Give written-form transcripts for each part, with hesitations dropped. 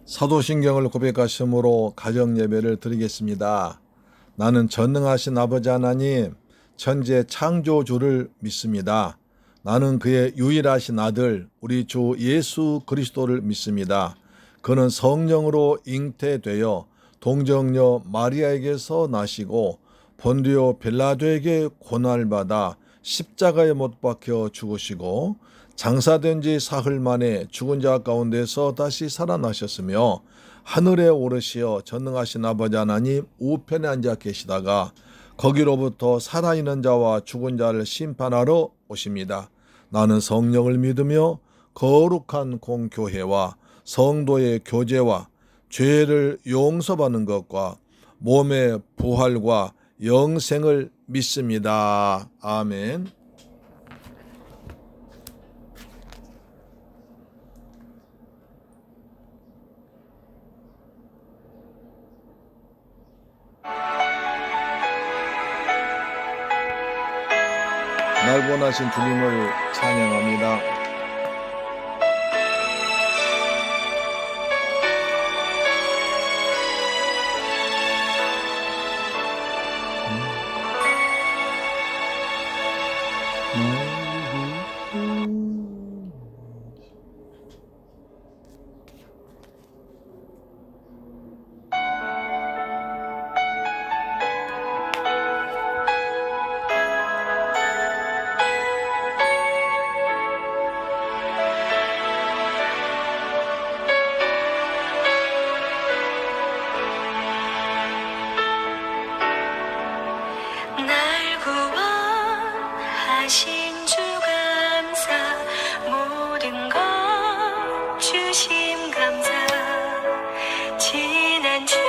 사도신경을 고백하심으로 가정예배를 드리겠습니다. 나는 전능하신 아버지 하나님, 천지의 창조주를 믿습니다. 나는 그의 유일하신 아들, 우리 주 예수 그리스도를 믿습니다. 그는 성령으로 잉태되어 동정녀 마리아에게서 나시고 본디오 빌라도에게 고난받아 십자가에 못 박혀 죽으시고 장사된 지 사흘 만에 죽은 자 가운데서 다시 살아나셨으며 하늘에 오르시어 전능하신 아버지 하나님 우편에 앉아 계시다가 거기로부터 살아있는 자와 죽은 자를 심판하러 오십니다. 나는 성령을 믿으며 거룩한 공교회와 성도의 교제와 죄를 용서받는 것과 몸의 부활과 영생을 믿습니다. 아멘. 날 원하신 주님을 찬양합니다. 날 구원하신 주 감사, 모든 것 주심 감사. 지난 추억이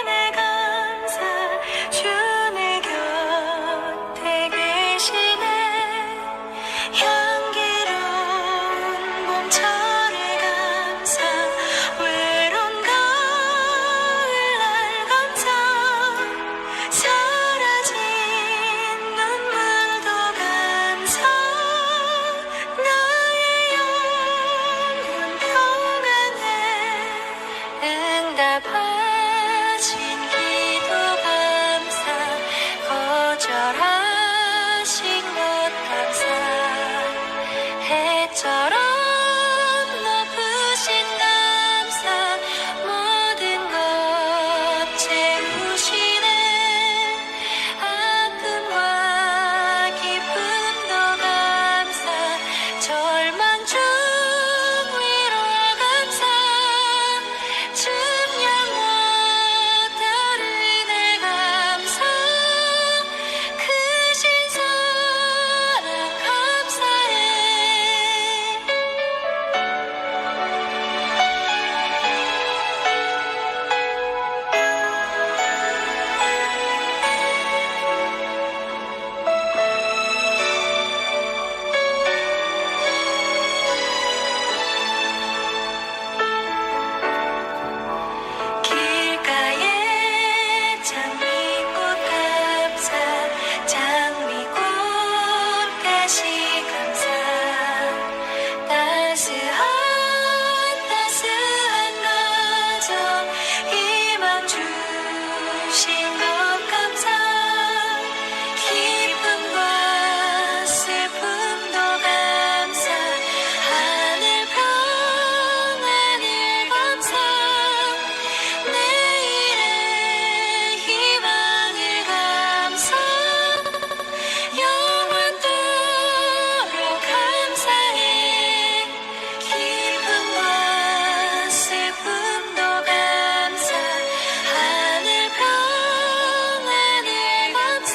내 감사, 주 내 곁에 계시네. 향기로운 봄철의 감사, 외로운 가을날 감사. 사라진 눈물도 감사, 나의 영혼 평안해. 응답하신 기도 감사, 거절하신 것 감사. 해처럼 높으신 감사, 모든 것 채우시네. 아픔과 기쁨도 감사, 절망 중 위로 감사. 증명 못할 은혜 감사, 크신 사랑 감사해. 길가에 장미꽃 감사, 장미꽃 가시 감사. 따스한 가정 희망 주신 것 감사. 기쁨과 슬픔도 감사, 하늘 평안을 감사. 내일의 희망을 감사, 영원토록 감사해. 기쁨과 슬픔도 감사, 하늘 평안을 감사.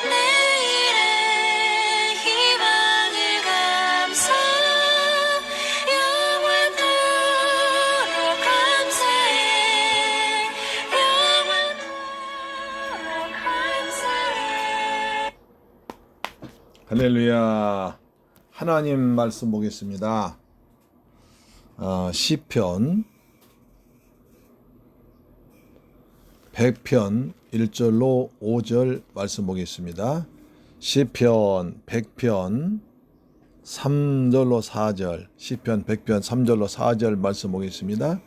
내일의 희망을 감사, 영원토록 감사해. 영원토록 감사해. 할렐루야. 하나님 말씀 보겠습니다. 시편 100편 1절로 5절 말씀 보겠습니다. 시편 100편 3절로 4절, 시편 100편 3절로 4절 말씀 보겠습니다.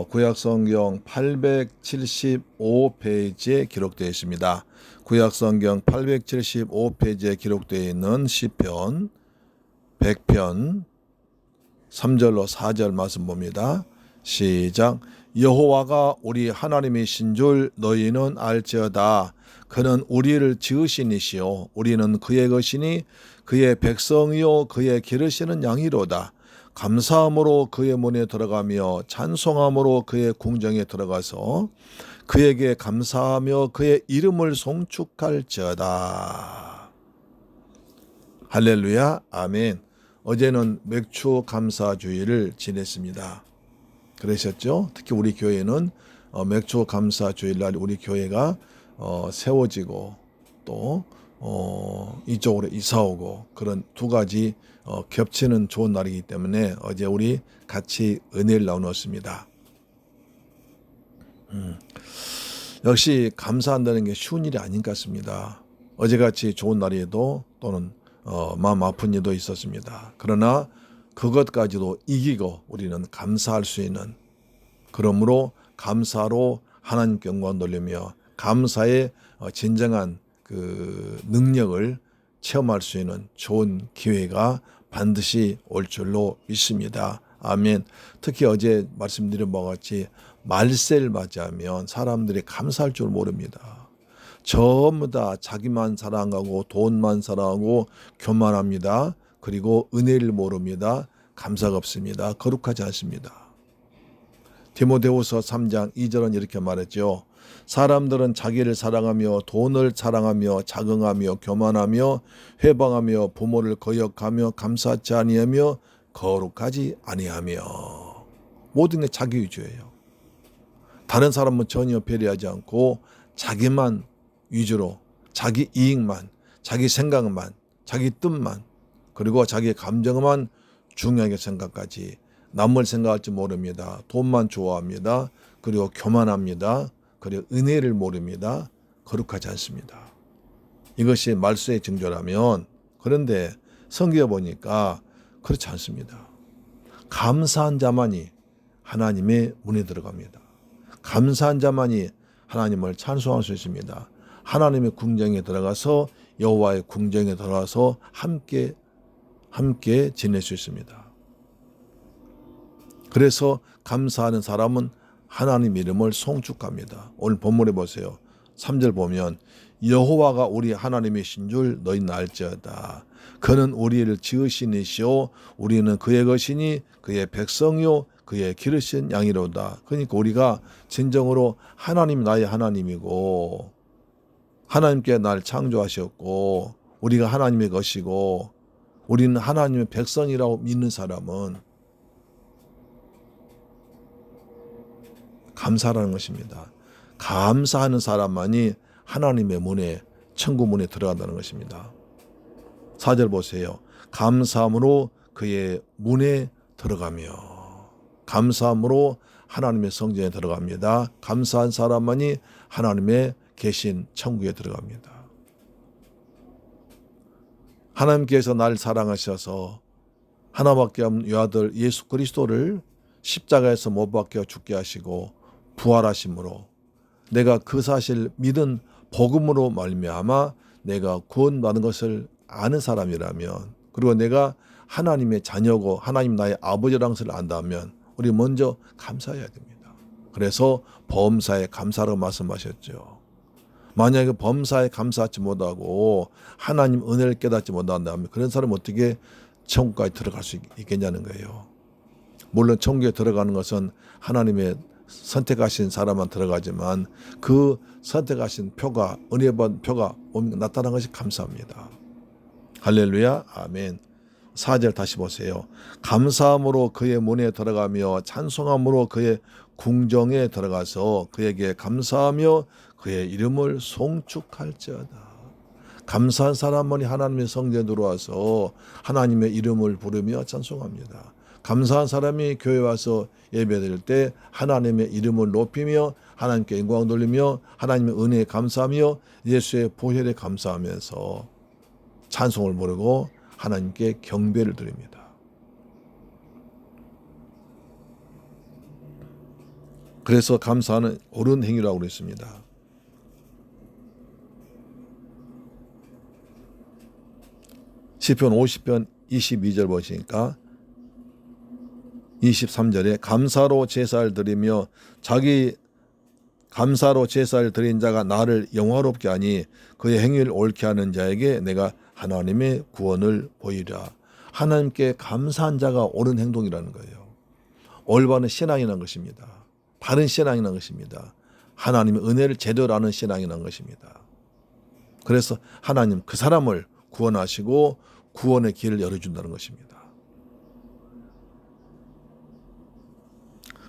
구약성경 875페이지에 기록되어 있습니다. 구약성경 875페이지에 기록되어 있는 시편 100편 3절로 4절 말씀 봅니다. 시작. 여호와가 우리 하나님이신 줄 너희는 알지어다. 그는 우리를 지으신 이시요 우리는 그의 것이니 그의 백성이요 그의 기르시는 양이로다. 감사함으로 그의 문에 들어가며 찬송함으로 그의 궁정에 들어가서 그에게 감사하며 그의 이름을 송축할지어다. 할렐루야. 아멘. 어제는 맥주 감사 주일을 지냈습니다. 그러셨죠? 특히 우리 교회는 맥주 감사 주일날 우리 교회가 세워지고 또 이쪽으로 이사오고 그런 두 가지 겹치는 좋은 날이기 때문에 어제 우리 같이 은혜를 나누었습니다. 역시 감사한다는 게 쉬운 일이 아닌 것 같습니다. 어제같이 좋은 날에도 또는 마음 아픈 일도 있었습니다. 그러나 그것까지도 이기고 우리는 감사할 수 있는, 그러므로 감사로 하나님께 영광 돌리며 감사의 진정한 그 능력을 체험할 수 있는 좋은 기회가 반드시 올 줄로 믿습니다. 아멘. 특히 어제 말씀드린 바와 같이 말세를 맞이하면 사람들이 감사할 줄 모릅니다. 전부 다 자기만 사랑하고 돈만 사랑하고 교만합니다. 그리고 은혜를 모릅니다. 감사가 없습니다. 거룩하지 않습니다. 디모데후서 3장 2절은 이렇게 말했죠. 사람들은 자기를 사랑하며 돈을 사랑하며 자긍하며 교만하며 회방하며 부모를 거역하며 감사치 아니하며 거룩하지 아니하며. 모든 게 자기 위주예요. 다른 사람은 전혀 배려하지 않고 자기만 위주로, 자기 이익만, 자기 생각만, 자기 뜻만, 그리고 자기 감정만 중요하게 생각하지 남을 생각할 줄 모릅니다. 돈만 좋아합니다. 그리고 교만합니다. 그리고 은혜를 모릅니다. 거룩하지 않습니다. 이것이 말세의 징조라면, 그런데 성경에 보니까 그렇지 않습니다. 감사한 자만이 하나님의 문에 들어갑니다. 감사한 자만이 하나님을 찬송할 수 있습니다. 하나님의 궁정에 들어가서 여호와의 궁정에 들어가서 함께 지낼 수 있습니다. 그래서 감사하는 사람은 하나님 이름을 송축합니다. 오늘 본문에 보세요. 3절 보면 여호와가 우리 하나님이신 줄 너희는 알지어다. 그는 우리를 지으신 이시오 우리는 그의 것이니 그의 백성이요 그의 기르신 양이로다. 그러니까 우리가 진정으로 하나님이 나의 하나님이고 하나님께 날 창조하셨고 우리가 하나님의 것이고 우리는 하나님의 백성이라고 믿는 사람은 감사라는 것입니다. 감사하는 사람만이 하나님의 문에, 천국 문에 들어간다는 것입니다. 4절 보세요. 감사함으로 그의 문에 들어가며. 감사함으로 하나님의 성전에 들어갑니다. 감사한 사람만이 하나님의 계신 천국에 들어갑니다. 하나님께서 날 사랑하셔서 하나밖에 없는 외아들 예수 그리스도를 십자가에서 못 박혀 죽게 하시고 부활하심으로 내가 그 사실 믿은 복음으로 말미암아 내가 구원받은 것을 아는 사람이라면, 그리고 내가 하나님의 자녀고 하나님 나의 아버지라는 것을 안다면 우리 먼저 감사해야 됩니다. 그래서 범사에 감사라고 말씀하셨죠. 만약에 범사에 감사하지 못하고 하나님 은혜를 깨닫지 못한다면 그런 사람은 어떻게 천국까지 들어갈 수 있겠냐는 거예요. 물론 천국에 들어가는 것은 하나님의 선택하신 사람만 들어가지만 그 선택하신 표가, 은혜 받은 표가 나타난 것이 감사합니다. 할렐루야. 아멘. 4절 다시 보세요. 감사함으로 그의 문에 들어가며 찬송함으로 그의 궁정에 들어가서 그에게 감사하며 그의 이름을 송축할지어다. 감사한 사람만이 하나님의 성전에 들어와서 하나님의 이름을 부르며 찬송합니다. 감사한 사람이 교회 와서 예배드릴 때 하나님의 이름을 높이며 하나님께 영광 돌리며 하나님의 은혜에 감사하며 예수의 보혈에 감사하면서 찬송을 부르고 하나님께 경배를 드립니다. 그래서 감사하는 옳은 행위라고 그랬습니다. 시편 50편 22절 보시니까 23절에 감사로 제사를 드리며 자기 감사로 제사를 드린 자가 나를 영화롭게 하니 그의 행위를 옳게 하는 자에게 내가 하나님의 구원을 보이라. 하나님께 감사한 자가 옳은 행동이라는 거예요. 올바른 신앙이라는 것입니다. 바른 신앙이라는 것입니다. 하나님의 은혜를 제대로 아는 신앙이라는 것입니다. 그래서 하나님 그 사람을 구원하시고 구원의 길을 열어준다는 것입니다.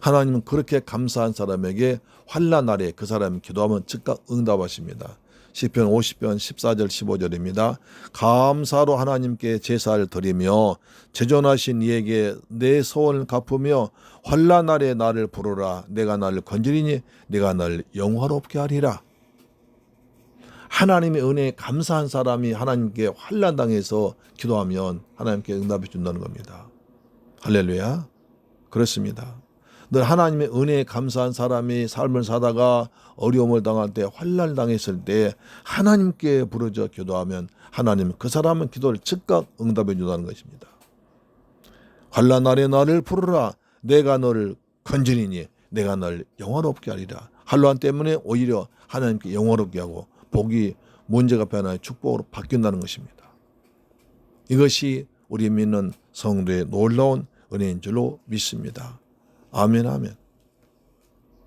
하나님은 그렇게 감사한 사람에게 환난 날에 그 사람이 기도하면 즉각 응답하십니다. 시편 50편 14절 15절입니다. 감사로 하나님께 제사를 드리며 제존하신 이에게 내 소원을 갚으며 환난 날에 나를 부르라. 내가 나를 건지리니 내가 나를 영화롭게 하리라. 하나님의 은혜에 감사한 사람이 하나님께 환난 당해서 기도하면 하나님께 응답해 준다는 겁니다. 할렐루야. 그렇습니다. 늘 하나님의 은혜에 감사한 사람이 삶을 사다가 어려움을 당할 때 환난을 당했을 때 하나님께 부르짖어 기도하면 하나님 그 사람은 기도를 즉각 응답해 준다는 것입니다. 환난 날에 나를 부르라. 내가 너를 건지리니 내가 너를 영화롭게 하리라. 환난 때문에 오히려 하나님께 영화롭게 하고 복이 문제가 변하여 축복으로 바뀐다는 것입니다. 이것이 우리 믿는 성도의 놀라운 은혜인 줄로 믿습니다. 아멘 아멘.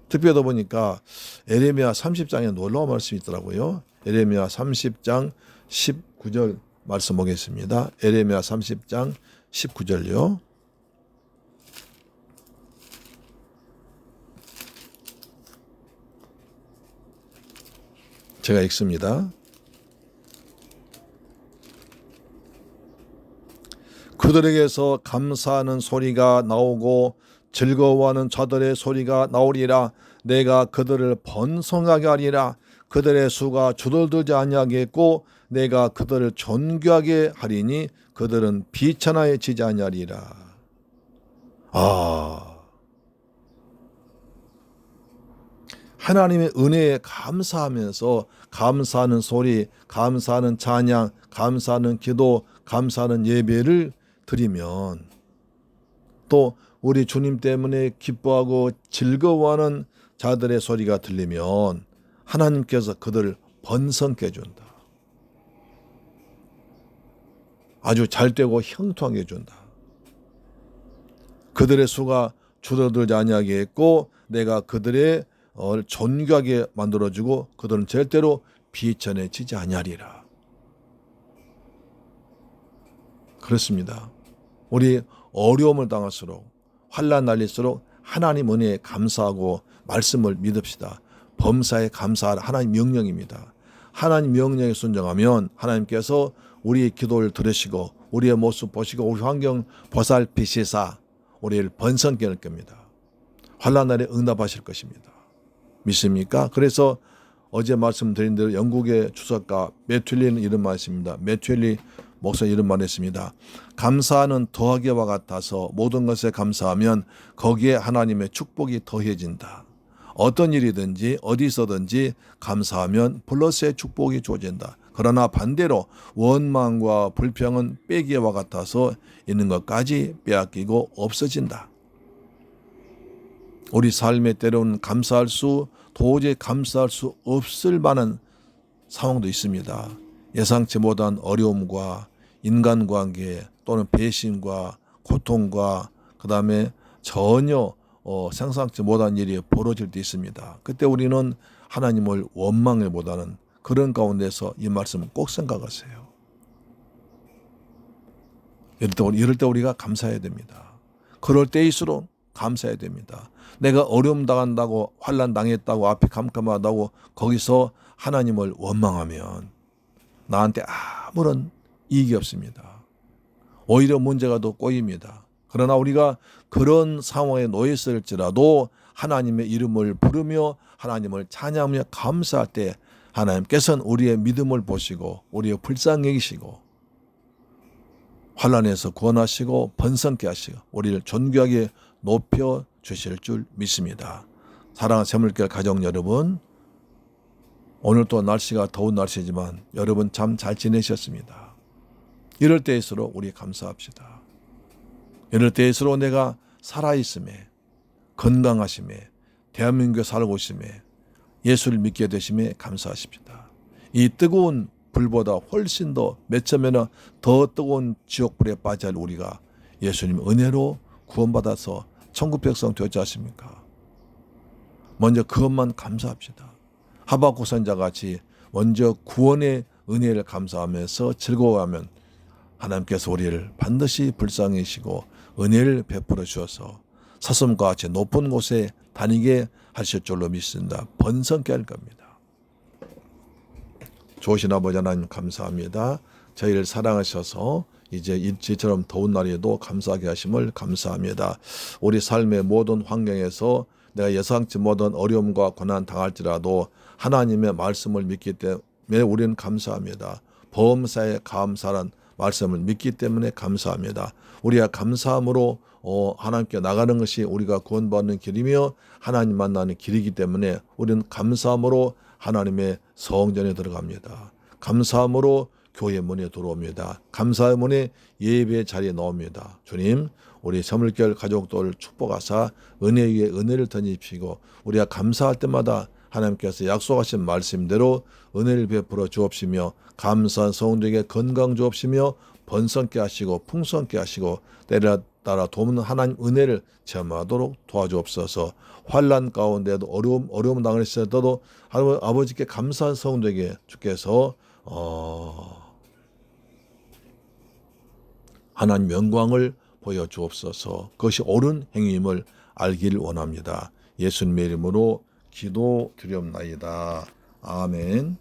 특별하다 보니까 에레미야 30장에 놀라운 말씀이 있더라고요. 에레미야 30장 19절 말씀 보겠습니다. 에레미야 30장 19절요. 제가 읽습니다. 그들에게서 감사하는 소리가 나오고 즐거워하는 자들의 소리가 나오리라. 내가 그들을 번성하게 하리라. 그들의 수가 주들들지 아니하겠고 내가 그들을 존귀하게 하리니 그들은 비천하여지지 아니하리라. 하나님의 은혜에 감사하면서 감사하는 소리, 감사하는 찬양, 감사하는 기도, 감사하는 예배를 드리면 또 우리 주님 때문에 기뻐하고 즐거워하는 자들의 소리가 들리면 하나님께서 그들을 번성케 해준다. 아주 잘되고 형통하게 해준다. 그들의 수가 줄어들지 아니하게 했고 내가 그들의 존귀하게 만들어주고 그들은 절대로 비천해지지 아니하리라. 그렇습니다. 우리 어려움을 당할수록 환난 날릴수록 하나님 은혜에 감사하고 말씀을 믿읍시다. 범사에 감사하라. 하나님 명령입니다. 하나님 명령에 순종하면 하나님께서 우리의 기도를 들으시고 우리의 모습 보시고 우리 환경 보살피시사 우리를 번성케 할 겁니다. 환난 날에 응답하실 것입니다. 믿습니까? 그래서 어제 말씀드린 대로 영국의 주석가 매튜리는 이런 말씀입니다. 매튜리 목사 이런 말했습니다. 감사는 더하기와 같아서 모든 것에 감사하면 거기에 하나님의 축복이 더해진다. 어떤 일이든지 어디서든지 감사하면 플러스의 축복이 주어진다. 그러나 반대로 원망과 불평은 빼기와 같아서 있는 것까지 빼앗기고 없어진다. 우리 삶에 때로는 도저히 감사할 수 없을 만한 상황도 있습니다. 예상치 못한 어려움과 인간관계 또는 배신과 고통과 그 다음에 전혀 상상치 못한 일이 벌어질 때 있습니다. 그때 우리는 하나님을 원망해보다는 그런 가운데서 이 말씀을 꼭 생각하세요. 이럴 때 우리가 감사해야 됩니다. 그럴 때일수록 감사해야 됩니다. 내가 어려움 당한다고 환난 당했다고 앞이 캄캄하다고 거기서 하나님을 원망하면 나한테 아무런 이익이 없습니다. 오히려 문제가 더 꼬입니다. 그러나 우리가 그런 상황에 놓였을지라도 하나님의 이름을 부르며 하나님을 찬양하며 감사할 때 하나님께서는 우리의 믿음을 보시고 우리의 불쌍히 여기시고 환난에서 구원하시고 번성케 하시고 우리를 존귀하게 높여 주실 줄 믿습니다. 사랑하는 새물결 가족 여러분, 오늘 또 날씨가 더운 날씨지만 여러분 참 잘 지내셨습니다. 이럴 때일수록 우리 감사합시다. 이럴 때일수록 내가 살아있음에, 건강하심에, 대한민국에 살고 있음에, 예수를 믿게 되심에 감사하십시다. 이 뜨거운 불보다 훨씬 더 몇 점이나 더 뜨거운 지옥불에 빠질 우리가 예수님 은혜로 구원받아서 천국 백성 되지 않습니까? 먼저 그것만 감사합시다. 하박국 선지자 같이 먼저 구원의 은혜를 감사하면서 즐거워하면 하나님께서 우리를 반드시 불쌍히시고 은혜를 베풀어 주셔서 사슴과 같이 높은 곳에 다니게 하실 줄로 믿습니다. 번성케 할 겁니다. 좋으신 아버지 하나님 감사합니다. 저희를 사랑하셔서 이제 이처럼 더운 날에도 감사하게 하심을 감사합니다. 우리 삶의 모든 환경에서 내가 예상치 못한 어려움과 고난 당할지라도 하나님의 말씀을 믿기 때문에 우리는 감사합니다. 범사에 감사란 말씀을 믿기 때문에 감사합니다. 우리가 감사함으로 하나님께 나가는 것이 우리가 구원받는 길이며 하나님 만나는 길이기 때문에 우리는 감사함으로 하나님의 성전에 들어갑니다. 감사함으로 교회 문에 들어옵니다. 감사의 문에 예배 자리에 나옵니다. 주님, 우리 새물결 가족들 축복하사 은혜 위에 은혜를 던지시고 우리가 감사할 때마다 하나님께서 약속하신 말씀대로 은혜를 베풀어 주옵시며 감사한 성도에게 건강 주옵시며 번성케 하시고 풍성케 하시고 때를 따라 돕는 하나님 은혜를 체험하도록 도와주옵소서. 환난 가운데도 어려움 당했을때도 아버지께 감사한 성도에게 주께서 하나님 영광을 보여주옵소서. 그것이 옳은 행위임을 알기를 원합니다. 예수님의 이름으로 기도드리옵나이다. 아멘.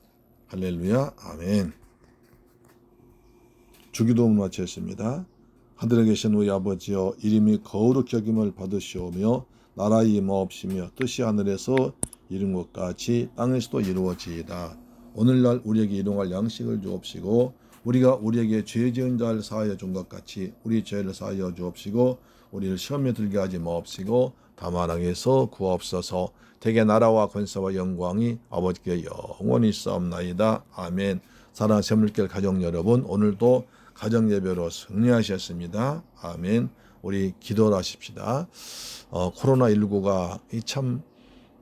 할렐루야. 아멘. 주기도문 마치겠습니다. 하늘에 계신 우리 아버지여, 이름이 거룩히 여김을 받으시오며 나라의 임하옵시며 뜻이 하늘에서 이룬 것 같이 땅에서도 이루어지이다. 오늘날 우리에게 일용할 양식을 주옵시고 우리가 우리에게 죄 지은 자를 사하여 준 것 같이 우리 죄를 사하여 주옵시고 우리를 시험에 들게 하지 마옵시고 다만 악에서 구하옵소서. 대개 나라와 권세와 영광이 아버지께 영원히 있사옵나이다. 아멘. 사랑하는 새물결 가족 여러분, 오늘도 가정 예배로 승리하셨습니다. 아멘. 우리 기도를 하십시다. 코로나19가 참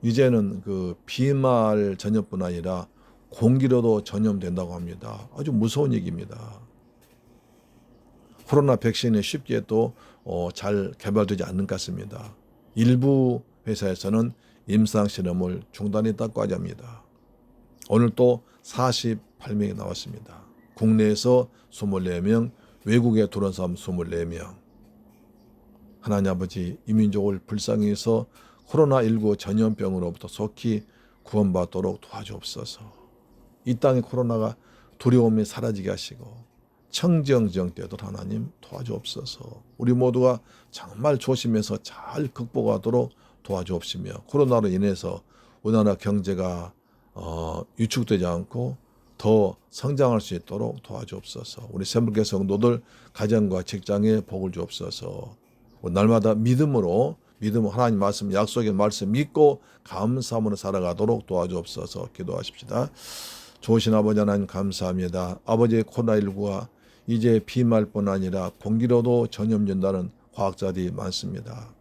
이제는 그 비말 전염뿐 아니라 공기로도 전염된다고 합니다. 아주 무서운 얘기입니다. 코로나 백신이 쉽게 또 잘 개발되지 않는 것 같습니다. 일부 회사에서는 임상 실험을 중단했다고 합니다. 오늘 또 48명이 나왔습니다. 국내에서 24명, 외국에 들어온 사람 24명. 하나님 아버지, 이 민족을 불쌍히 해서 코로나19 전염병으로부터 속히 구원받도록 도와주옵소서. 이 땅의 코로나가 두려움이 사라지게 하시고 청정지역 때도 하나님 도와주옵소서. 우리 모두가 정말 조심해서 잘 극복하도록 도와주옵시며 코로나로 인해서 우리나라 경제가 위축되지 않고 더 성장할 수 있도록 도와주옵소서. 우리 새물결 성도들 가정과 직장에 복을 주옵소서. 날마다 믿음으로 하나님 말씀, 약속의 말씀 믿고 감사함으로 살아가도록 도와주옵소서. 기도하십시다. 좋으신 아버지 하나님 감사합니다. 아버지의 코로나19가 이제 비말뿐 아니라 공기로도 전염된다는 과학자들이 많습니다.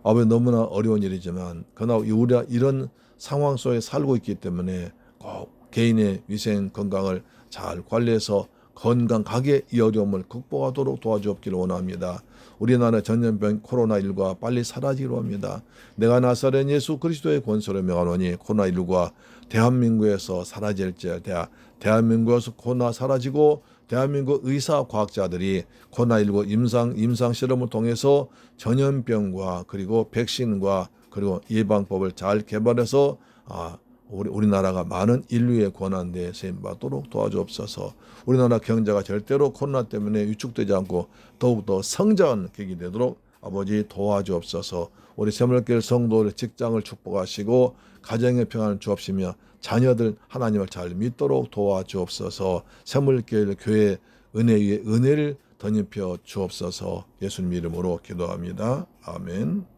아버지, 너무나 어려운 일이지만 그러나 우리가 이런 상황 속에 살고 있기 때문에 꼭 개인의 위생 건강을 잘 관리해서 건강하게 이 어려움을 극복하도록 도와주옵기를 원합니다. 우리나라 전염병 코로나19가 빨리 사라지기로 합니다. 내가 나사렛 예수 그리스도의 권세로 명하노니 코로나19가 대한민국에서 사라질지어다. 대한민국에서 코로나 사라지고 대한민국 의사 과학자들이 코로나19 임상 실험을 통해서 전염병과 그리고 백신과 그리고 예방법을 잘 개발해서 우리나라가 많은 인류의 권한 대에 쓰임받도록 도와주옵소서. 우리나라 경제가 절대로 코로나 때문에 위축되지 않고 더욱더 성장하는 계기 되도록 아버지 도와주옵소서. 우리 새물결 성도의 직장을 축복하시고 가정의 평안을 주옵시며 자녀들 하나님을 잘 믿도록 도와주옵소서. 새물결 교회 은혜 위에 은혜를 덧입혀 주옵소서. 예수님 이름으로 기도합니다. 아멘.